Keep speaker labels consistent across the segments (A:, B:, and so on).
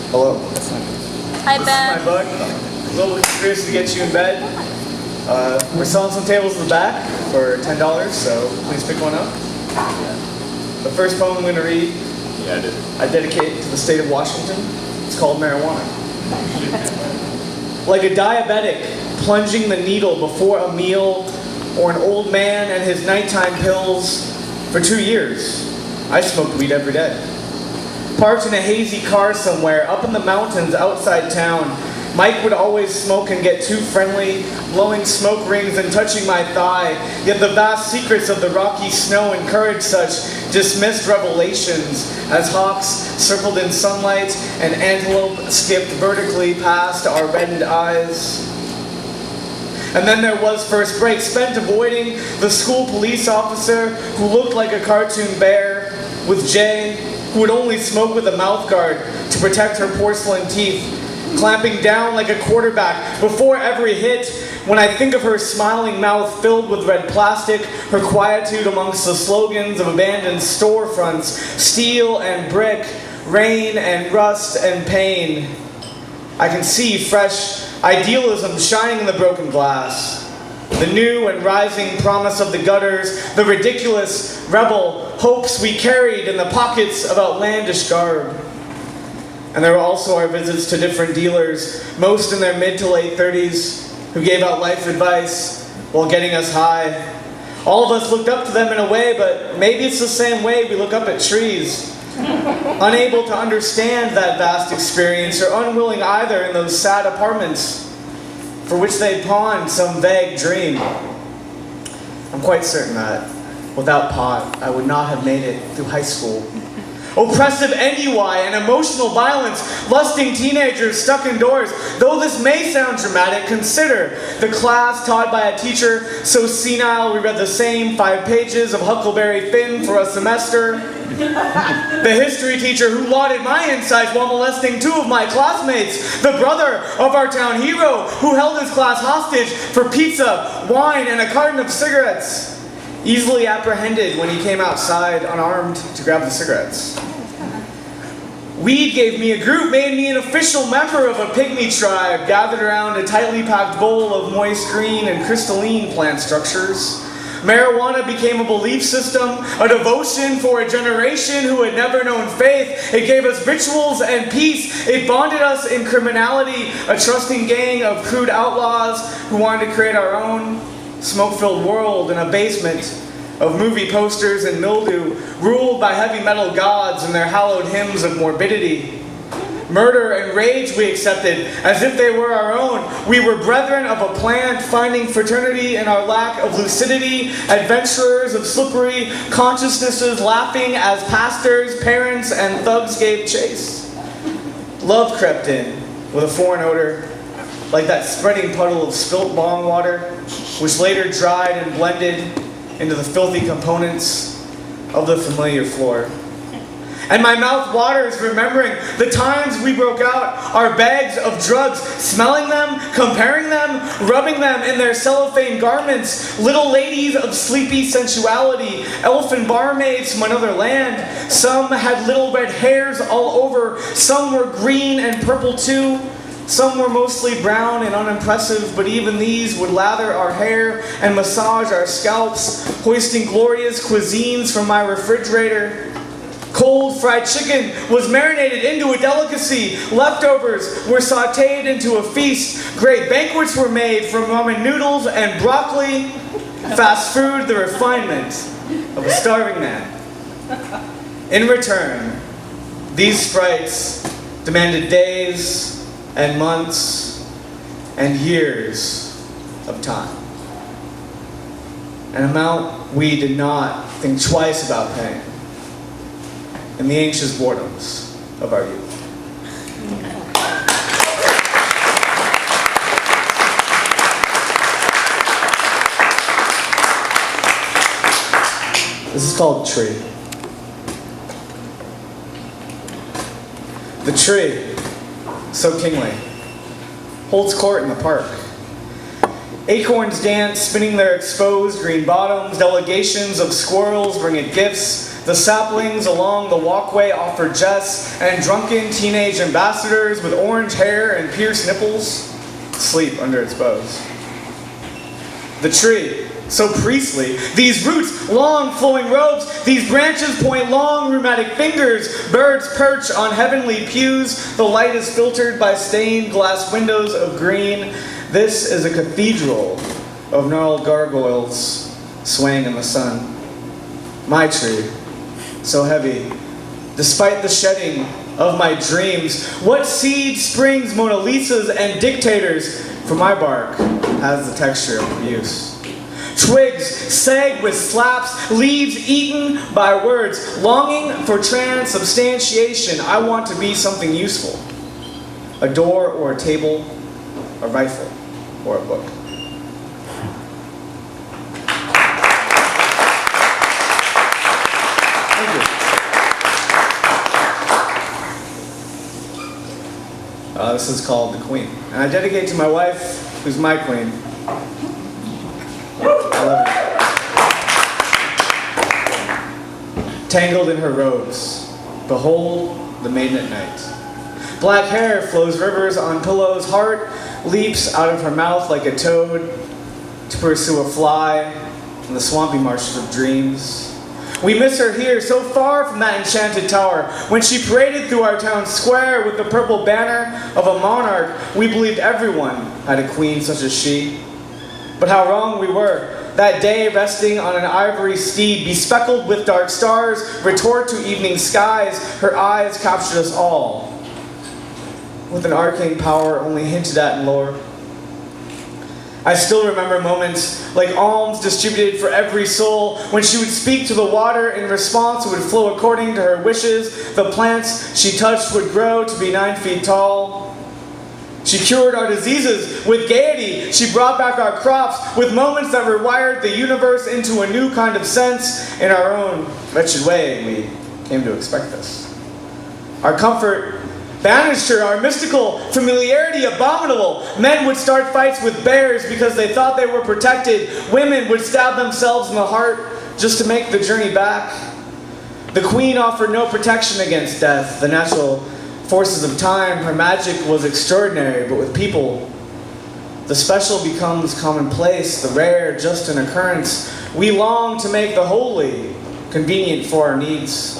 A: Hello.
B: Hi,
A: This
B: Ben.
A: is my bug. A little conspiracy to get you in bed. We're selling some tables in the back for $10, so please pick one up. The first poem I'm going to read, I dedicate to the state of Washington. It's called Marijuana. Like a diabetic plunging the needle before a meal, or an old man and his nighttime pills, for 2 years, I smoked weed every day. Parked in a hazy car somewhere up in the mountains outside town, Mike would always smoke and get too friendly, blowing smoke rings and touching my thigh, yet the vast secrets of the rocky snow encouraged such dismissed revelations as hawks circled in sunlight and antelope skipped vertically past our reddened eyes. And then there was first break, spent avoiding the school police officer who looked like a cartoon bear, with Jay, who would only smoke with a mouth guard to protect her porcelain teeth, clamping down like a quarterback before every hit. When I think of her smiling mouth filled with red plastic, her quietude amongst the slogans of abandoned storefronts, steel and brick, rain and rust and pain, I can see fresh idealism shining in the broken glass. The new and rising promise of the gutters, the ridiculous rebel hopes we carried in the pockets of outlandish garb. And there were also our visits to different dealers, most in their mid to late 30s, who gave out life advice while getting us high. All of us looked up to them in a way, but maybe it's the same way we look up at trees. Unable to understand that vast experience, or unwilling either in those sad apartments for which they pawned some vague dream. I'm quite certain that without pot, I would not have made it through high school. Oppressive ennui and emotional violence, lusting teenagers stuck indoors. Though this may sound dramatic, consider the class taught by a teacher so senile we read the same 5 pages of Huckleberry Finn for a semester. The history teacher who lauded my insights while molesting 2 of my classmates. The brother of our town hero who held his class hostage for pizza, wine, and a carton of cigarettes. Easily apprehended when he came outside unarmed to grab the cigarettes. Weed gave me a group, made me an official member of a pygmy tribe gathered around a tightly packed bowl of moist green and crystalline plant structures. Marijuana became a belief system, a devotion for a generation who had never known faith. It gave us rituals and peace. It bonded us in criminality, a trusting gang of crude outlaws who wanted to create our own smoke-filled world in a basement of movie posters and mildew, ruled by heavy metal gods and their hallowed hymns of morbidity. Murder and rage we accepted as if they were our own. We were brethren of a plant, finding fraternity in our lack of lucidity, adventurers of slippery consciousnesses, laughing as pastors, parents, and thugs gave chase. Love crept in with a foreign odor, like that spreading puddle of spilt bong water, which later dried and blended into the filthy components of the familiar floor. And my mouth waters remembering the times we broke out our bags of drugs, smelling them, comparing them, rubbing them in their cellophane garments, little ladies of sleepy sensuality, elfin barmaids from another land. Some had little red hairs all over, some were green and purple too. Some were mostly brown and unimpressive, but even these would lather our hair and massage our scalps, hoisting glorious cuisines from my refrigerator. Cold fried chicken was marinated into a delicacy. Leftovers were sautéed into a feast. Great banquets were made from ramen noodles and broccoli. Fast food, the refinement of a starving man. In return, these sprites demanded days and months and years of time. An amount we did not think twice about paying in the anxious boredoms of our youth. This is called Tree. The tree, so kingly, holds court in the park. Acorns dance, spinning their exposed green bottoms. Delegations of squirrels bring in gifts. The saplings along the walkway offer jests, and drunken teenage ambassadors with orange hair and pierced nipples sleep under its boughs. The tree, so priestly, these roots, long flowing robes, these branches point long rheumatic fingers, birds perch on heavenly pews, the light is filtered by stained glass windows of green. This is a cathedral of gnarled gargoyles swaying in the sun. My tree, so heavy, despite the shedding of my dreams, what seed springs Mona Lisas and dictators? For my bark has the texture of abuse. Twigs sag with slaps, leaves eaten by words, longing for transubstantiation. I want to be something useful. A door or a table, a rifle or a book. Thank you. This is called The Queen. And I dedicate to my wife, who's my queen. I love you. Tangled in her robes, behold the maiden at night. Black hair flows rivers on pillows, heart leaps out of her mouth like a toad to pursue a fly in the swampy marshes of dreams. We miss her here, so far from that enchanted tower. When she paraded through our town square with the purple banner of a monarch, we believed everyone had a queen such as she. But how wrong we were. That day, resting on an ivory steed, bespeckled with dark stars, retort to evening skies, her eyes captured us all, with an arcane power only hinted at in lore. I still remember moments like alms distributed for every soul. When she would speak to the water, in response it would flow according to her wishes. The plants she touched would grow to be 9 feet tall. She cured our diseases with gaiety. She brought back our crops with moments that rewired the universe into a new kind of sense. In our own wretched way, we came to expect this. Our comfort banished her, our mystical familiarity abominable. Men would start fights with bears because they thought they were protected. Women would stab themselves in the heart just to make the journey back. The queen offered no protection against death, the natural forces of time. Her magic was extraordinary, but with people, the special becomes commonplace, the rare just an occurrence. We long to make the holy convenient for our needs.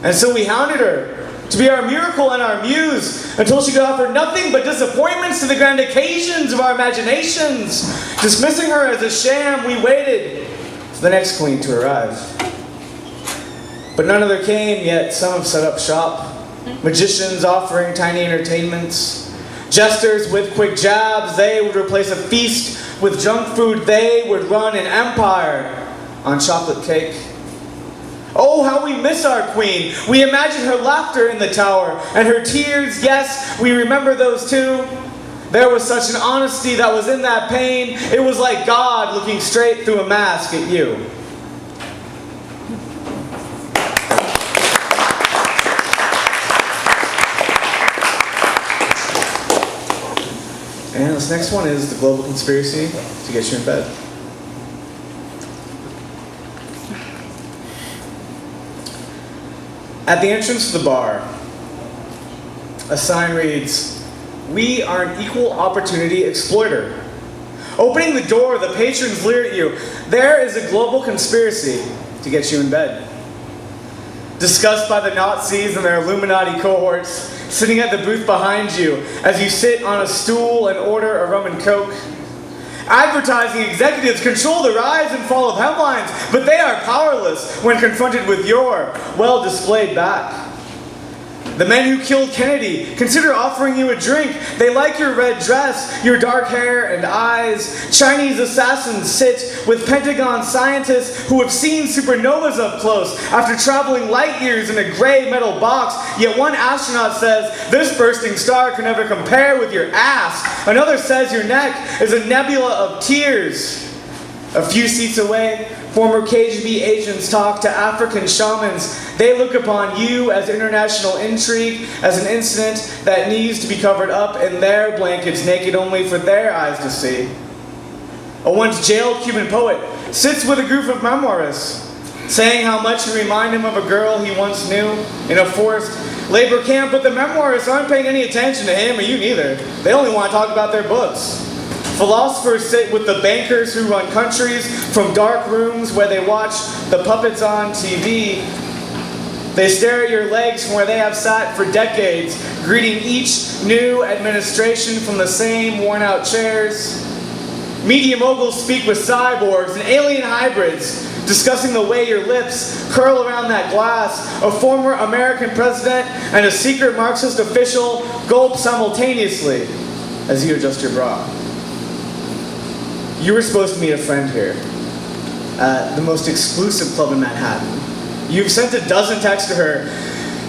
A: And so we hounded her to be our miracle and our muse, until she could offer nothing but disappointments to the grand occasions of our imaginations. Dismissing her as a sham, we waited for the next queen to arrive. But none other came, yet some have set up shop. Magicians offering tiny entertainments. Jesters with quick jabs, they would replace a feast with junk food. They would run an empire on chocolate cake. Oh, how we miss our queen. We imagine her laughter in the tower, and her tears, yes, we remember those too. There was such an honesty that was in that pain. It was like God looking straight through a mask at you. And this next one is the global conspiracy to get you in bed. At the entrance to the bar, a sign reads, "We are an equal opportunity exploiter." Opening the door, the patrons leer at you. There is a global conspiracy to get you in bed. Discussed by the Nazis and their Illuminati cohorts, sitting at the booth behind you as you sit on a stool and order a rum and coke. Advertising executives control the rise and fall of headlines, but they are powerless when confronted with your well-displayed back. The men who killed Kennedy consider offering you a drink. They like your red dress, your dark hair and eyes. Chinese assassins sit with Pentagon scientists who have seen supernovas up close after traveling light years in a gray metal box. Yet one astronaut says, "This bursting star can never compare with your ass." Another says your neck is a nebula of tears. A few seats away, former KGB agents talk to African shamans. They look upon you as international intrigue, as an incident that needs to be covered up in their blankets, naked only for their eyes to see. A once jailed Cuban poet sits with a group of memoirists, saying how much you remind him of a girl he once knew in a forced labor camp, but the memoirists aren't paying any attention to him or you neither. They only want to talk about their books. Philosophers sit with the bankers who run countries from dark rooms where they watch the puppets on TV. They stare at your legs from where they have sat for decades, greeting each new administration from the same worn-out chairs. Media moguls speak with cyborgs and alien hybrids, discussing the way your lips curl around that glass. A former American president and a secret Marxist official gulp simultaneously as you adjust your bra. You were supposed to meet a friend here at the most exclusive club in Manhattan. You've sent a dozen texts to her,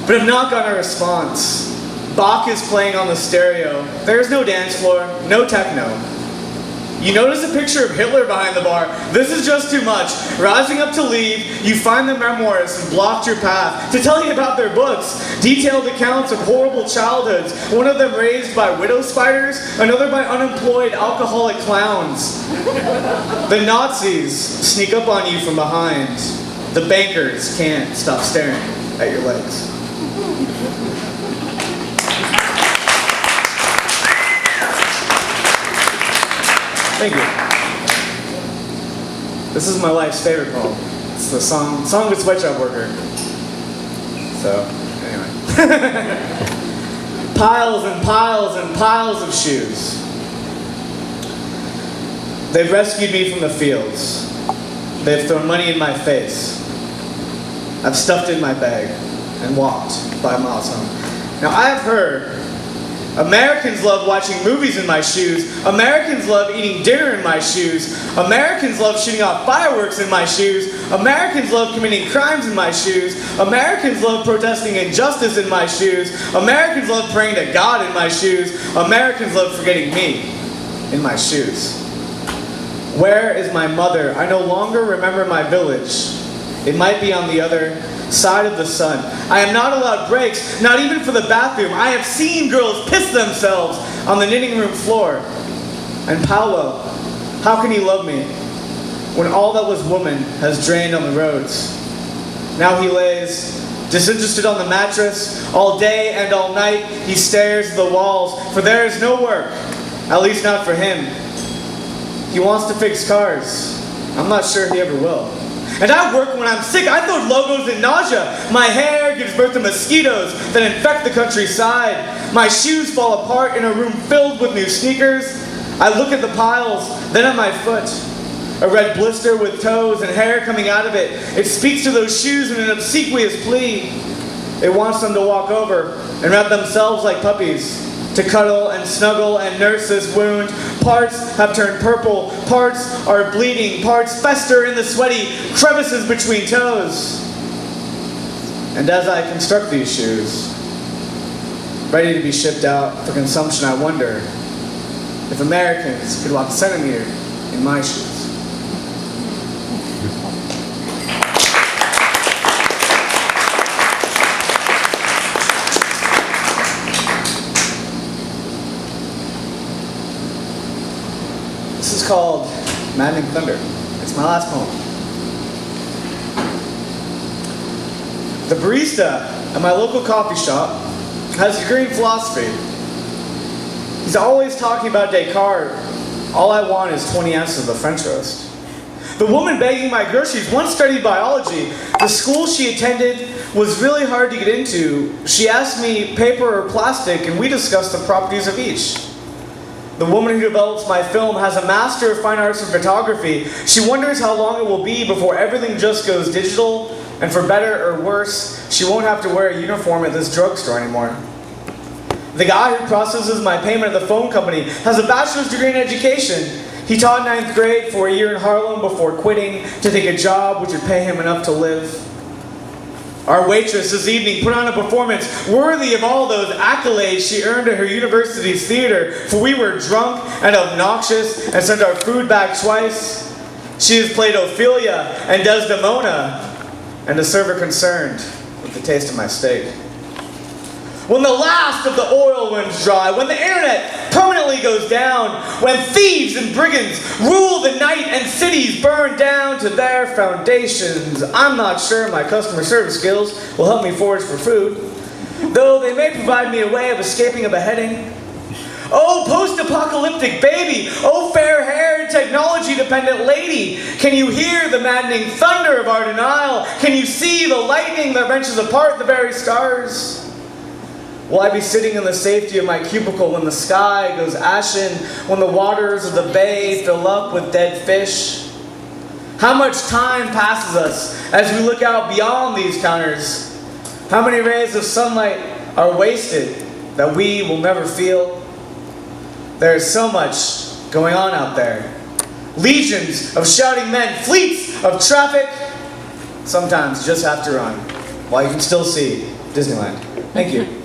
A: but have not gotten a response. Bach is playing on the stereo. There's no dance floor, no techno. You notice a picture of Hitler behind the bar. This is just too much. Rising up to leave, you find the memoirists and blocked your path to tell you about their books. Detailed accounts of horrible childhoods. One of them raised by widow spiders, another by unemployed alcoholic clowns. The Nazis sneak up on you from behind. The bankers can't stop staring at your legs. Thank you. This is my life's favorite poem. It's the song of a sweatshop worker. So, anyway. Piles and piles and piles of shoes. They've rescued me from the fields. They've thrown money in my face. I've stuffed it in my bag and walked 5 miles home. Now, I've heard Americans love watching movies in my shoes. Americans love eating dinner in my shoes. Americans love shooting off fireworks in my shoes. Americans love committing crimes in my shoes. Americans love protesting injustice in my shoes. Americans love praying to God in my shoes. Americans love forgetting me in my shoes. Where is my mother? I no longer remember my village. It might be on the other side of the sun. I am not allowed breaks, not even for the bathroom. I have seen girls piss themselves on the knitting room floor. And Paolo, how can he love me when all that was woman has drained on the roads? Now he lays disinterested on the mattress. All day and all night he stares at the walls, for there is no work, at least not for him. He wants to fix cars. I'm not sure he ever will. And I work when I'm sick. I throw logos in nausea. My hair gives birth to mosquitoes that infect the countryside. My shoes fall apart in a room filled with new sneakers. I look at the piles, then at my foot. A red blister with toes and hair coming out of it. It speaks to those shoes in an obsequious plea. It wants them to walk over and wrap themselves like puppies, to cuddle and snuggle and nurse this wound. Parts have turned purple, parts are bleeding, parts fester in the sweaty crevices between toes. And as I construct these shoes, ready to be shipped out for consumption, I wonder if Americans could walk a centimeter in my shoes. This is called Manic Thunder. It's my last poem. The barista at my local coffee shop has a degree in philosophy. He's always talking about Descartes. All I want is 20 ounces of the French roast. The woman bagging my groceries once studied biology. The school she attended was really hard to get into. She asked me paper or plastic, and we discussed the properties of each. The woman who develops my film has a Master of Fine Arts in photography. She wonders how long it will be before everything just goes digital, and for better or worse, she won't have to wear a uniform at this drugstore anymore. The guy who processes my payment at the phone company has a bachelor's degree in education. He taught 9th grade for a year in Harlem before quitting to take a job which would pay him enough to live. Our waitress this evening put on a performance worthy of all those accolades she earned at her university's theater, for we were drunk and obnoxious and sent our food back twice. She has played Ophelia and Desdemona, and a server concerned with the taste of my steak. When the last of the oil runs dry, when the internet permanently goes down, when thieves and brigands rule the night and cities burn down to their foundations, I'm not sure my customer service skills will help me forage for food, though they may provide me a way of escaping a beheading. Oh, post-apocalyptic baby! Oh, fair-haired, technology-dependent lady! Can you hear the maddening thunder of our denial? Can you see the lightning that wrenches apart the very stars? Will I be sitting in the safety of my cubicle when the sky goes ashen, when the waters of the bay fill up with dead fish? How much time passes us as we look out beyond these counters? How many rays of sunlight are wasted that we will never feel? There is so much going on out there. Legions of shouting men, fleets of traffic. Sometimes you just have to run while you can still see Disneyland. Thank you.